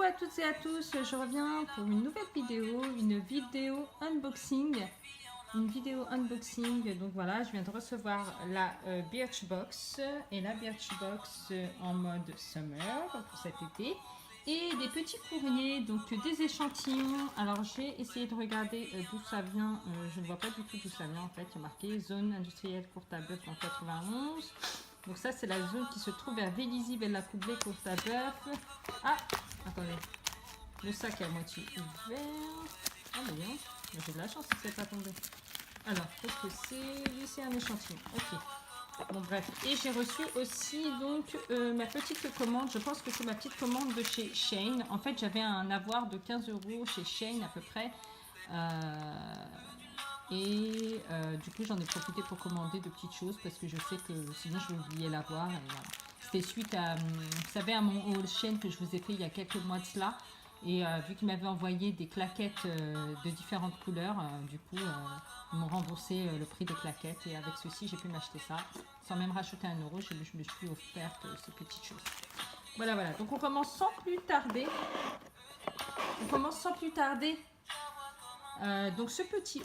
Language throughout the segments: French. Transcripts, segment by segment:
Coucou à toutes et à tous, je reviens pour une nouvelle vidéo, une vidéo unboxing. Donc voilà, je viens de recevoir la Birchbox et la Birchbox en mode summer pour cet été et des petits courriers, donc des échantillons. Alors j'ai essayé de regarder d'où ça vient, je ne vois pas du tout d'où ça vient en fait. Il y a marqué zone industrielle Courtabœuf en 91. Donc ça c'est la zone qui se trouve vers Vélizy, Bella-Coublay, Courtabœuf. Ah, attendez, le sac est à moitié ouvert. Ah mais bien, j'ai de la chance si c'est pas tombé. Alors, qu'est-ce que c'est? Oui, c'est un échantillon. Ok. Bon bref, et j'ai reçu aussi donc ma petite commande. Je pense que c'est ma petite commande de chez Shein. En fait, j'avais un avoir de 15 € chez Shein à peu près. Du coup, j'en ai profité pour commander de petites choses parce que je sais que sinon je vais oublier l'avoir. Voilà. C'était suite à, vous savez, à mon haul Shein que je vous ai fait il y a quelques mois de cela. Et vu qu'ils m'avaient envoyé des claquettes de différentes couleurs, du coup, ils m'ont remboursé le prix des claquettes. Et avec ceci, j'ai pu m'acheter ça. Sans même rajouter 1 €, je me suis offerte ces petites choses. Voilà, voilà. Donc on commence sans plus tarder. Donc ce petit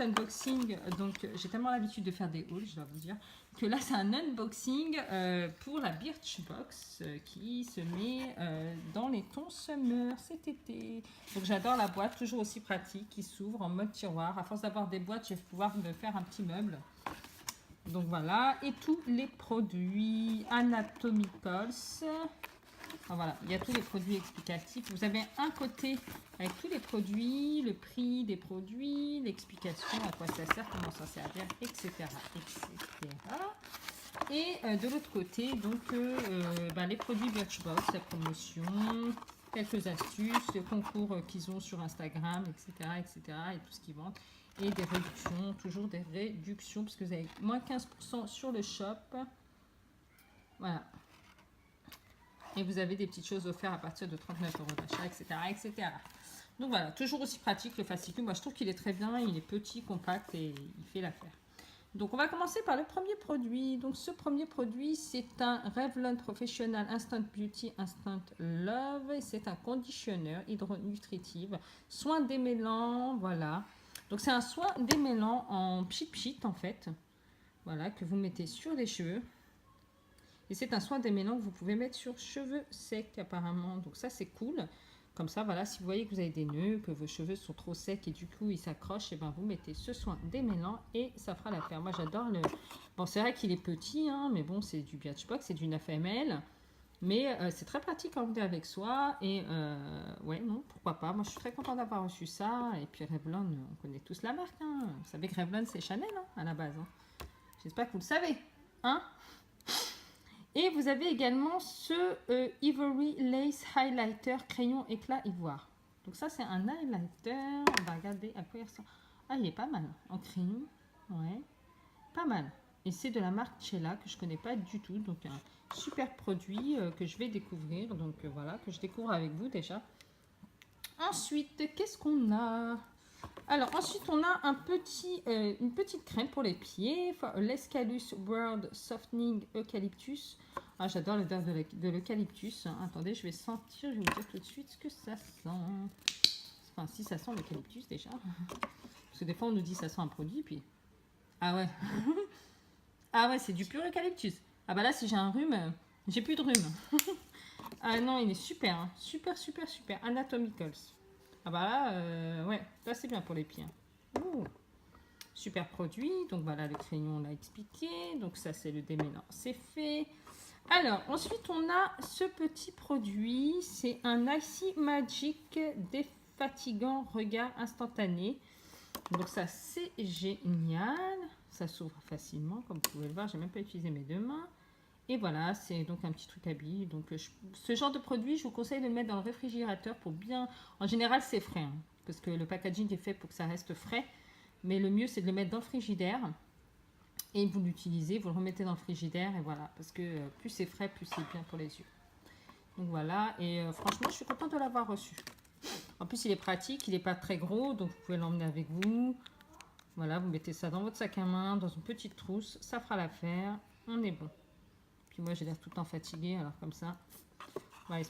unboxing, donc j'ai tellement l'habitude de faire des hauls, je dois vous dire, que là c'est un unboxing pour la Birchbox qui se met dans les tons summer cet été. Donc j'adore la boîte, toujours aussi pratique, qui s'ouvre en mode tiroir. À force d'avoir des boîtes, je vais pouvoir me faire un petit meuble. Donc voilà, et tous les produits Anatomicals. Enfin, voilà, il y a tous les produits explicatifs. Vous avez un côté avec tous les produits, le prix des produits, l'explication, à quoi ça sert, comment s'en servir, etc. Et de l'autre côté, donc les produits Birchbox, la promotion, quelques astuces, le concours qu'ils ont sur Instagram, etc., et tout ce qu'ils vendent. Et des réductions, toujours des réductions, parce que vous avez moins 15% sur le shop. Voilà. Et vous avez des petites choses offertes à partir de 39 € d'achat, etc. Donc voilà, toujours aussi pratique le fascicule. Moi je trouve qu'il est très bien, il est petit, compact et il fait l'affaire. Donc on va commencer par le premier produit. Donc ce premier produit, c'est un Revlon Professional Instant Beauty Instant Love. C'est un conditionneur hydronutritif, soin démêlant, voilà. Donc c'est un soin démêlant en pchit en fait. Voilà, que vous mettez sur les cheveux. Et c'est un soin démêlant que vous pouvez mettre sur cheveux secs apparemment. Donc ça c'est cool. Comme ça, voilà, si vous voyez que vous avez des nœuds, que vos cheveux sont trop secs et du coup ils s'accrochent, et ben vous mettez ce soin démêlant et ça fera l'affaire. Moi j'adore le... Bon c'est vrai qu'il est petit, hein, mais bon c'est du Birchbox, c'est du 9 ml. Mais c'est très pratique à emmener avec soi. Et ouais, non, pourquoi pas. Moi je suis très contente d'avoir reçu ça. Et puis Revlon, on connaît tous la marque. Hein. Vous savez que Revlon c'est Chanel hein, à la base. Hein. J'espère que vous le savez. Hein. Et vous avez également ce Ivory Lace Highlighter crayon éclat ivoire. Donc ça c'est un highlighter. On va regarder à quoi il ressemble. Ah il est pas mal en crayon. Ouais, pas mal. Et c'est de la marque Cella que je connais pas du tout. Donc un super produit que je vais découvrir. Donc voilà, que je découvre avec vous déjà. Ensuite, qu'est-ce qu'on a? Alors ensuite on a une petite crème pour les pieds, l'Escalus World Softening Eucalyptus. Ah j'adore l'odeur de l'eucalyptus. Attendez, je vais sentir, je vais vous dire tout de suite ce que ça sent. Enfin si ça sent l'eucalyptus déjà. Parce que des fois on nous dit ça sent un produit puis... Ah ouais. Ah ouais c'est du pur eucalyptus. Ah bah là si j'ai un rhume, j'ai plus de rhume. Ah non il est super, hein. Super. Anatomicals. Ah bah là, ouais, ça c'est bien pour les pieds. Ouh. Super produit. Donc voilà, le crayon, on l'a expliqué. Donc ça, c'est le démêlant, c'est fait. Alors, ensuite, on a ce petit produit. C'est un Icy Magic défatigant regard instantané. Donc ça, c'est génial. Ça s'ouvre facilement, comme vous pouvez le voir. J'ai même pas utilisé mes deux mains. Et voilà, c'est donc un petit truc à billes. Donc ce genre de produit, je vous conseille de le mettre dans le réfrigérateur pour bien... En général, c'est frais, hein, parce que le packaging est fait pour que ça reste frais. Mais le mieux, c'est de le mettre dans le frigidaire. Et vous l'utilisez, vous le remettez dans le frigidaire. Et voilà, parce que plus c'est frais, plus c'est bien pour les yeux. Donc voilà, et franchement, je suis contente de l'avoir reçu. En plus, il est pratique, il n'est pas très gros, donc vous pouvez l'emmener avec vous. Voilà, vous mettez ça dans votre sac à main, dans une petite trousse. Ça fera l'affaire, on est bon. Puis moi j'ai l'air tout le temps fatiguée, alors comme ça, Ouais,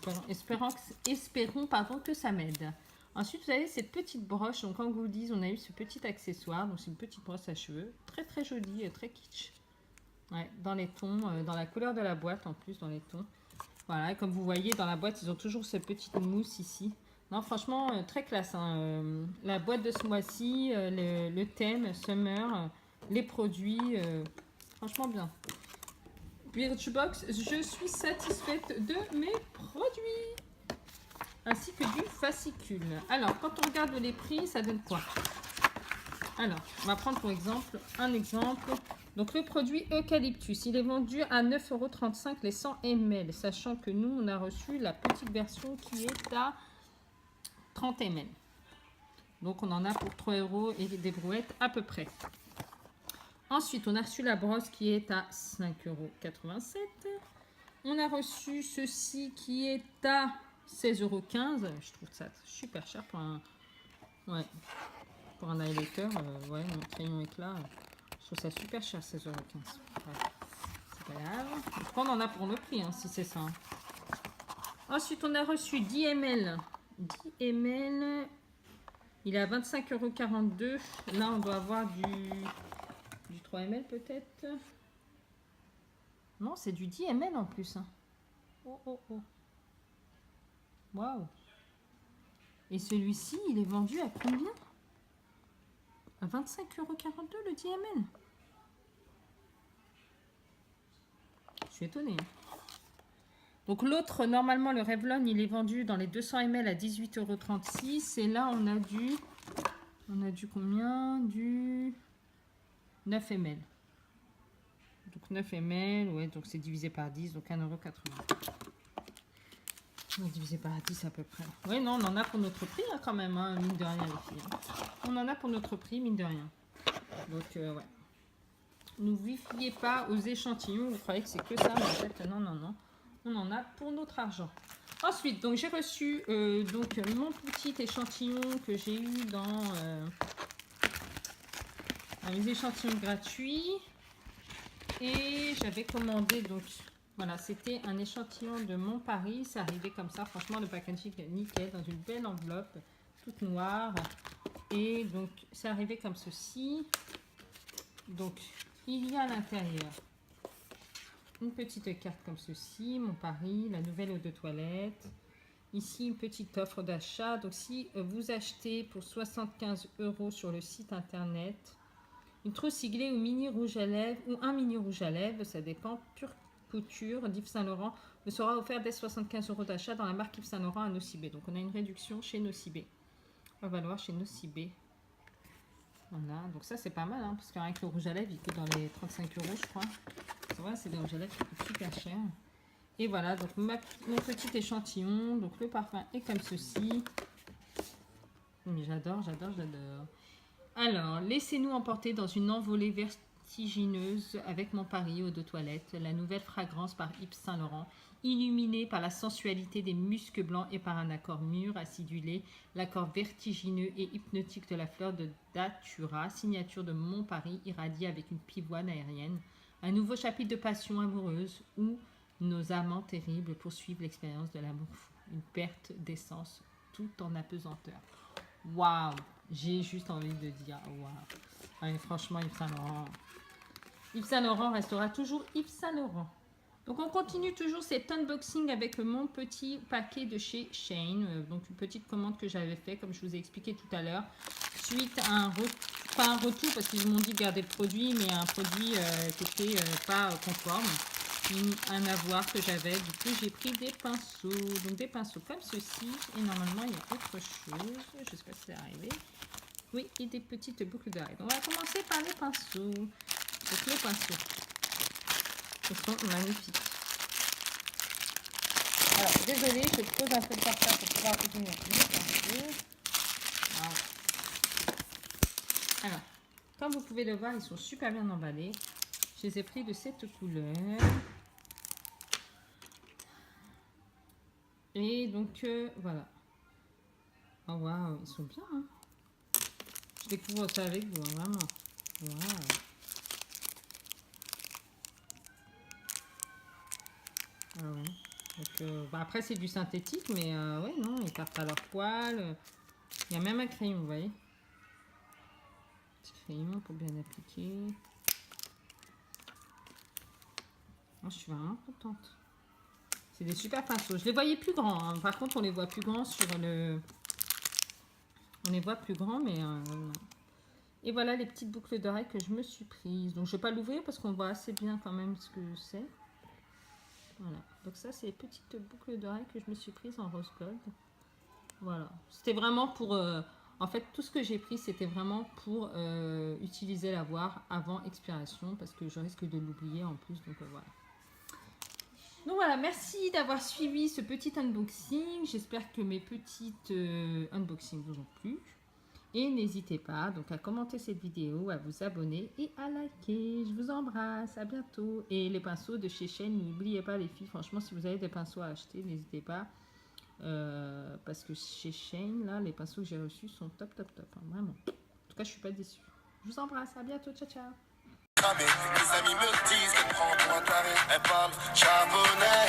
espérons pardon, que ça m'aide. Ensuite, vous avez cette petite broche. Donc, en goodies, on a eu ce petit accessoire. Donc, c'est une petite brosse à cheveux. Très, très jolie, très kitsch. Ouais, dans les tons, dans la couleur de la boîte en plus, dans les tons. Voilà, et comme vous voyez, dans la boîte, ils ont toujours cette petite mousse ici. Non, franchement, très classe. Hein. La boîte de ce mois-ci, le thème, Summer, les produits, franchement bien. Birchbox, je suis satisfaite de mes produits. Ainsi que du fascicule. Alors, quand on regarde les prix, ça donne quoi? Alors, on va prendre pour exemple un exemple. Donc, le produit Eucalyptus, il est vendu à 9,35 € les 100 ml. Sachant que nous, on a reçu la petite version qui est à 30 ml. Donc, on en a pour 3 € et des brouettes à peu près. Ensuite, on a reçu la brosse qui est à 5,87 €. On a reçu ceci qui est à 16,15 €. Je trouve ça super cher pour un, ouais, pour un highlighter. Ouais, mon crayon éclat. Je trouve ça super cher, 16,15 €. Ouais, c'est pas grave. Donc, on en a pour le prix, hein, si c'est ça. Ensuite, on a reçu 10 ml. 10 ml. Il est à 25,42 €. Là, on doit avoir du 3 ml peut-être. Non, c'est du 10 ml en plus. Hein. Oh, oh, oh. Waouh. Et celui-ci, il est vendu à combien? À 25,42 € le 10 ml. Je suis étonnée. Hein. Donc l'autre, normalement, le Revlon, il est vendu dans les 200 ml à 18,36 €. Et là, on a du combien? Du 9 ml. Donc 9 ml, ouais, donc c'est divisé par 10, donc 1,80 €. Divisé par 10 à peu près. Oui, non, on en a pour notre prix hein, quand même, hein, mine de rien les filles. Hein. On en a pour notre prix, mine de rien. Donc, ouais. Ne vous fiez pas aux échantillons, vous croyez que c'est que ça, mais en fait, non, non, non. On en a pour notre argent. Ensuite, donc j'ai reçu donc, mon petit échantillon que j'ai eu dans les échantillons gratuits. Et j'avais commandé donc... Voilà, c'était un échantillon de Mon Paris. C'est arrivé comme ça. Franchement, le packaging est nickel. Dans une belle enveloppe, toute noire. Et donc, c'est arrivé comme ceci. Donc, il y a à l'intérieur une petite carte comme ceci. Mon Paris, la nouvelle eau de toilette. Ici, une petite offre d'achat. Donc, si vous achetez pour 75 € sur le site internet, une trousse siglée ou mini rouge à lèvres ou un mini rouge à lèvres, ça dépend, pure couture d'Yves Saint Laurent, me sera offert dès 75 € d'achat dans la marque Yves Saint Laurent à Nocibé. Donc on a une réduction chez Nocibé. On va valoir chez Nocibé. Voilà, donc ça c'est pas mal, hein, parce qu'avec le rouge à lèvres, il coûte dans les 35 € je crois. C'est vrai, c'est des rouges à lèvres qui coûtent super cher. Et voilà, donc mon petit échantillon. Donc le parfum est comme ceci. Mais j'adore, j'adore, j'adore. Alors, laissez-nous emporter dans une envolée vertigineuse avec Mon Paris eau de toilette, la nouvelle fragrance par Yves Saint Laurent, illuminée par la sensualité des muscs blancs et par un accord mûr, acidulé, l'accord vertigineux et hypnotique de la fleur de datura, signature de Mon Paris, irradiée avec une pivoine aérienne. Un nouveau chapitre de passion amoureuse où nos amants terribles poursuivent l'expérience de l'amour fou. Une perte d'essence tout en apesanteur. Waouh! J'ai juste envie de dire waouh. Ouais, franchement, Yves Saint Laurent. Yves Saint Laurent restera toujours Yves Saint Laurent. Donc on continue toujours cet unboxing avec mon petit paquet de chez Shein. Donc une petite commande que j'avais fait, comme je vous ai expliqué tout à l'heure. Suite à un retour, pas un retour parce qu'ils m'ont dit de garder le produit, mais un produit qui n'était pas conforme. Un avoir que j'avais. Du coup, j'ai pris des pinceaux. Donc des pinceaux comme ceci. Et normalement, il y a autre chose. Je sais pas si c'est arrivé. Oui, et des petites boucles d'oreilles. On va commencer par les pinceaux. Donc les pinceaux. Ils sont magnifiques. Alors, désolée, je pose un peu de portable pour pouvoir ouvrir les pinceaux. Wow. Alors, comme vous pouvez le voir, ils sont super bien emballés. Je les ai pris de cette couleur. Et donc, voilà. Oh, waouh, ils sont bien, hein. Je découvre ça avec vous, hein, vraiment. Waouh. Ah ouais. Donc, bah, après, c'est du synthétique, mais ouais, non, ils perdent pas leur poil. Il y a même un crayon, vous voyez. Petit crayon pour bien appliquer. Moi, je suis vraiment contente. C'est des super pinceaux. Je les voyais plus grands. Hein. Par contre, on les voit plus grands sur le... On les voit plus grands, mais... Et voilà les petites boucles d'oreilles que je me suis prises. Donc, je ne vais pas l'ouvrir parce qu'on voit assez bien quand même ce que c'est. Voilà. Donc, ça, c'est les petites boucles d'oreilles que je me suis prises en rose gold. Voilà. C'était vraiment pour... en fait, tout ce que j'ai pris, c'était vraiment pour utiliser l'avoir avant expiration parce que je risque de l'oublier en plus. Donc, voilà. Donc voilà, merci d'avoir suivi ce petit unboxing. J'espère que mes petites unboxings vous ont plu. Et n'hésitez pas donc à commenter cette vidéo, à vous abonner et à liker. Je vous embrasse, à bientôt. Et les pinceaux de chez Shane, n'oubliez pas les filles, franchement si vous avez des pinceaux à acheter, n'hésitez pas. Parce que chez Shane, là, les pinceaux que j'ai reçus sont top, top, top. Hein, vraiment. En tout cas, je suis pas déçue. Je vous embrasse, à bientôt, ciao, ciao. Les amis me disent qu'elle prend pour un taré, elle parle charbonnet.